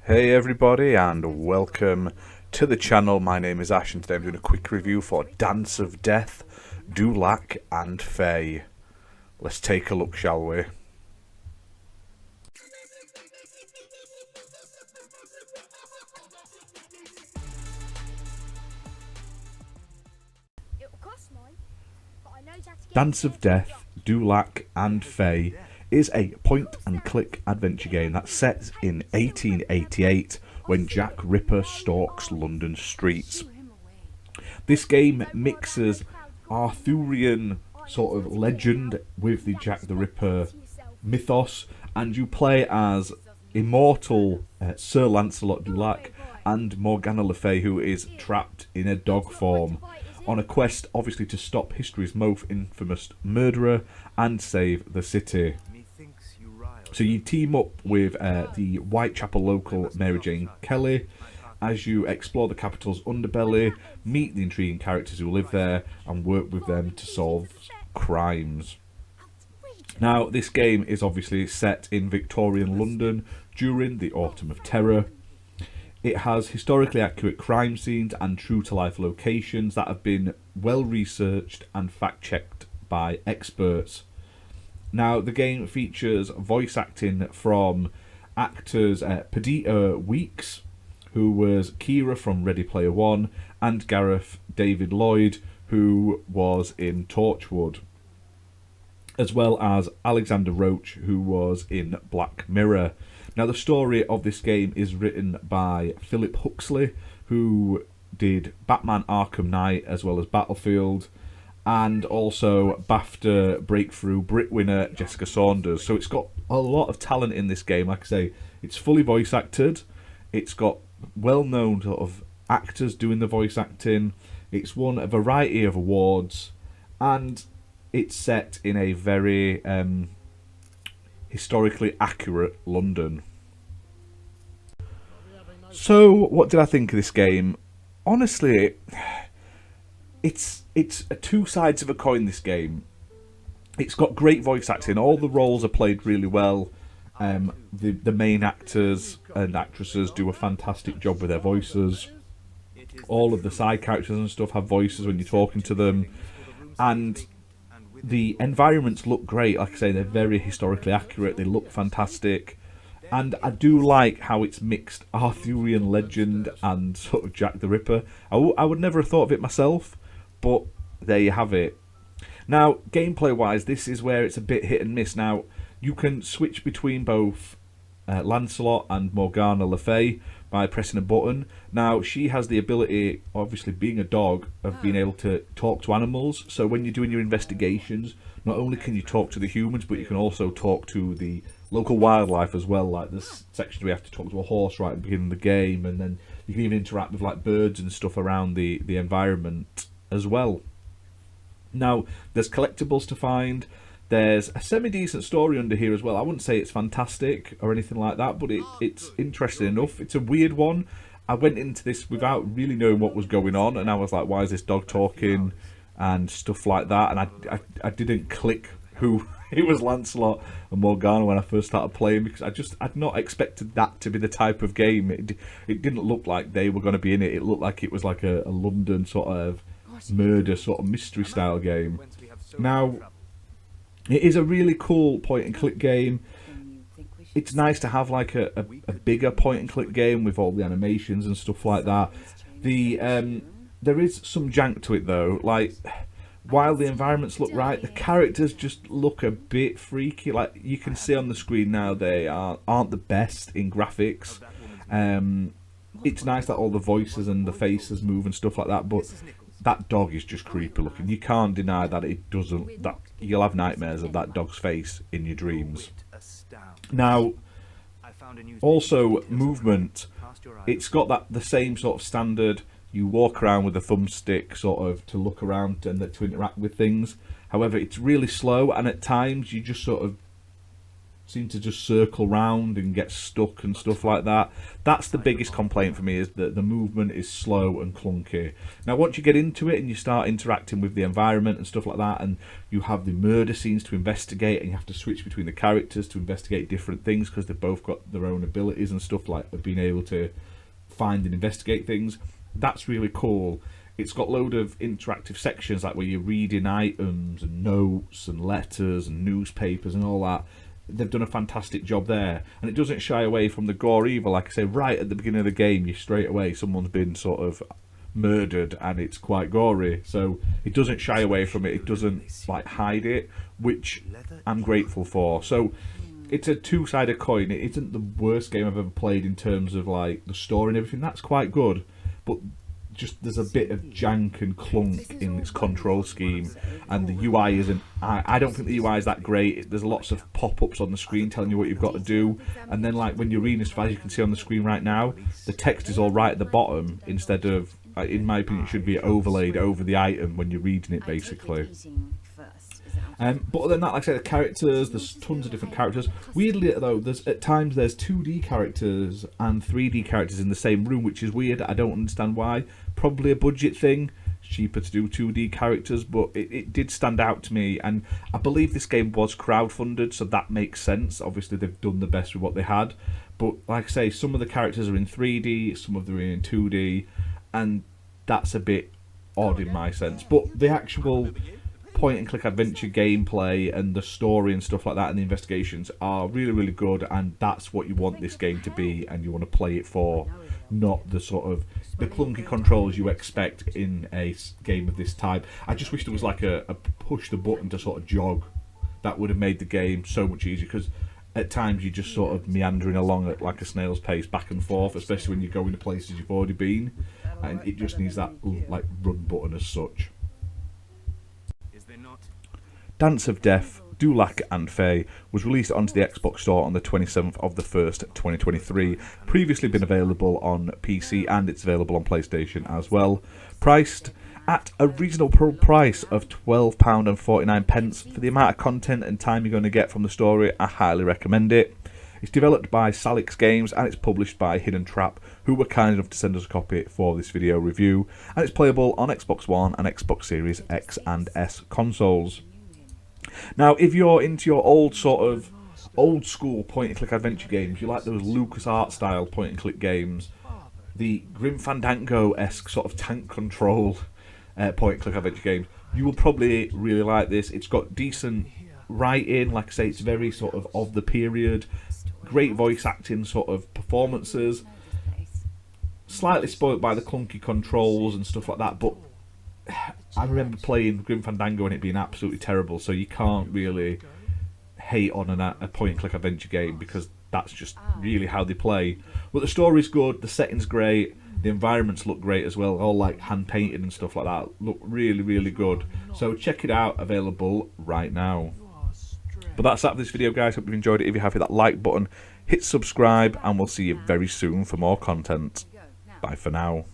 Hey everybody and welcome to the channel. My name is Ash and today I'm doing a quick review for Dance of Death, Lac Fey. Let's take a look, shall we? Dance of Death, Lac Fey is a point-and-click adventure game that's set in 1888 when Jack Ripper stalks London streets. This game mixes Arthurian sort of legend with the Jack the Ripper mythos, and you play as immortal Sir Lancelot du Lac and Morgana Le Fay, who is trapped in a dog form, on a quest obviously to stop history's most infamous murderer and save the city. So you team up with the Whitechapel local Mary Jane Kelly as you explore the capital's underbelly, meet the intriguing characters who live there and work with them to solve crimes. Now, this game is obviously set in Victorian London during the Autumn of Terror. It has historically accurate crime scenes and true-to-life locations that have been well researched and fact-checked by experts. Now, the game features voice acting from actors Perdita Weeks, who was Kira from Ready Player One, and Gareth David Lloyd, who was in Torchwood, as well as Alexander Roach, who was in Black Mirror. Now, the story of this game is written by Philip Huxley, who did Batman Arkham Knight as well as Battlefield, and also BAFTA Breakthrough Brit winner Jessica Saunders. So it's got a lot of talent in this game. Like I say, it's fully voice acted. It's got well-known sort of actors doing the voice acting. It's won a variety of awards, and it's set in a very historically accurate London. So, what did I think of this game? Honestly, it's two sides of a coin, this game. It's got great voice acting. All the roles are played really well. The main actors and actresses do a fantastic job with their voices. All of the side characters and stuff have voices when you're talking to them. And the environments look great. Like I say, they're very historically accurate. They look fantastic. And I do like how it's mixed Arthurian legend and sort of Jack the Ripper. I would never have thought of it myself, but there you have it. Now, gameplay-wise, this is where it's a bit hit and miss. Now, you can switch between both Lancelot and Morgana Le Fay by pressing a button. Now, she has the ability, obviously being a dog, of being able to talk to animals. So when you're doing your investigations, not only can you talk to the humans, but you can also talk to the local wildlife as well. Like this section we have to talk to a horse right at the beginning of the game, and then you can even interact with like birds and stuff around the environment as well. Now, there's collectibles to find. There's a semi-decent story under here as well. I wouldn't say it's fantastic or anything like that, but it's interesting enough. It's a weird one. I went into this without really knowing what was going on, and I was like, why is this dog talking and stuff like that? And I didn't click who it was, Lancelot and Morgana, when I first started playing, because I'd not expected that to be the type of game. It didn't look like they were going to be in it. It looked like it was like a London sort of murder sort of mystery style game. Now, it is a really cool point and click game. It's nice to have like a bigger point and click game with all the animations and stuff like that. There is some jank to it though. Like, while the environments look right, the characters just look a bit freaky. Like, you can see on the screen now, they aren't the best in graphics. It's nice that all the voices and the faces move and stuff like that, but that dog is just creepy looking. You can't deny that it doesn't. That you'll have nightmares of that dog's face in your dreams. Now, also movement. It's got the same sort of standard. You walk around with a thumbstick sort of to look around and to interact with things. However, it's really slow, and at times you just sort of seem to just circle round and get stuck and stuff like that. That's the biggest complaint for me, is that the movement is slow and clunky. Now once you get into it and you start interacting with the environment and stuff like that, and you have the murder scenes to investigate, and you have to switch between the characters to investigate different things because they've both got their own abilities and stuff, like being able to find and investigate things, that's really cool. It's got load of interactive sections, like where you're reading items and notes and letters and newspapers and all that. They've done a fantastic job there, and it doesn't shy away from the gore either. Like I say, right at the beginning of the game, you straight away, someone's been sort of murdered and it's quite gory, so it doesn't shy away from it. It doesn't like hide it, which I'm grateful for. So it's a two-sided coin. It isn't the worst game I've ever played in terms of like the story and everything. That's quite good, but just there's a bit of jank and clunk in its control scheme, and the UI isn't. I don't think the UI is that great. There's lots of pop-ups on the screen telling you what you've got to do, and then like when you're reading stuff, as you can see on the screen right now, the text is all right at the bottom instead of, in my opinion, it should be overlaid over the item when you're reading it, basically. But other than that, like I say, the characters, there's tons of different characters. Weirdly though, at times there's 2D characters and 3D characters in the same room, which is weird. I don't understand why. Probably a budget thing. It's cheaper to do 2D characters, but it did stand out to me. And I believe this game was crowdfunded, so that makes sense. Obviously they've done the best with what they had. But like I say, some of the characters are in 3D, some of them are in 2D, and that's a bit odd in my sense. But the actual point and click adventure gameplay and the story and stuff like that and the investigations are really, really good, and that's what you want this game to be, and you want to play it for, not the sort of the clunky controls you expect in a game of this type. I just wish there was like a push the button to sort of jog. That would have made the game so much easier, because at times you're just sort of meandering along at like a snail's pace back and forth, especially when you're going to places you've already been, and it just needs that like run button as such. Dance of Death, Du Lac Fey was released onto the Xbox Store on the 27th of the 1st, 2023. Previously been available on PC, and it's available on PlayStation as well. Priced at a reasonable price of £12.49 for the amount of content and time you're going to get from the story. I highly recommend it. It's developed by Salix Games, and it's published by Hidden Trap, who were kind enough to send us a copy for this video review. And it's playable on Xbox One and Xbox Series X and S consoles. Now, if you're into your old school point-and-click adventure games, you like those LucasArts style point-and-click games, the Grim Fandango-esque sort of tank control point-and-click adventure games, you will probably really like this. It's got decent writing, like I say, it's very sort of the period, great voice acting sort of performances, slightly spoilt by the clunky controls and stuff like that, but I remember playing Grim Fandango and it being absolutely terrible, so you can't really hate on a point-and-click adventure game, because that's just really how they play. But the story's good, the setting's great, the environments look great as well, all like hand-painted and stuff like that, look really, really good. So check it out, available right now. But that's that for this video, guys. Hope you've enjoyed it. If you have, hit that like button, hit subscribe, and we'll see you very soon for more content. Bye for now.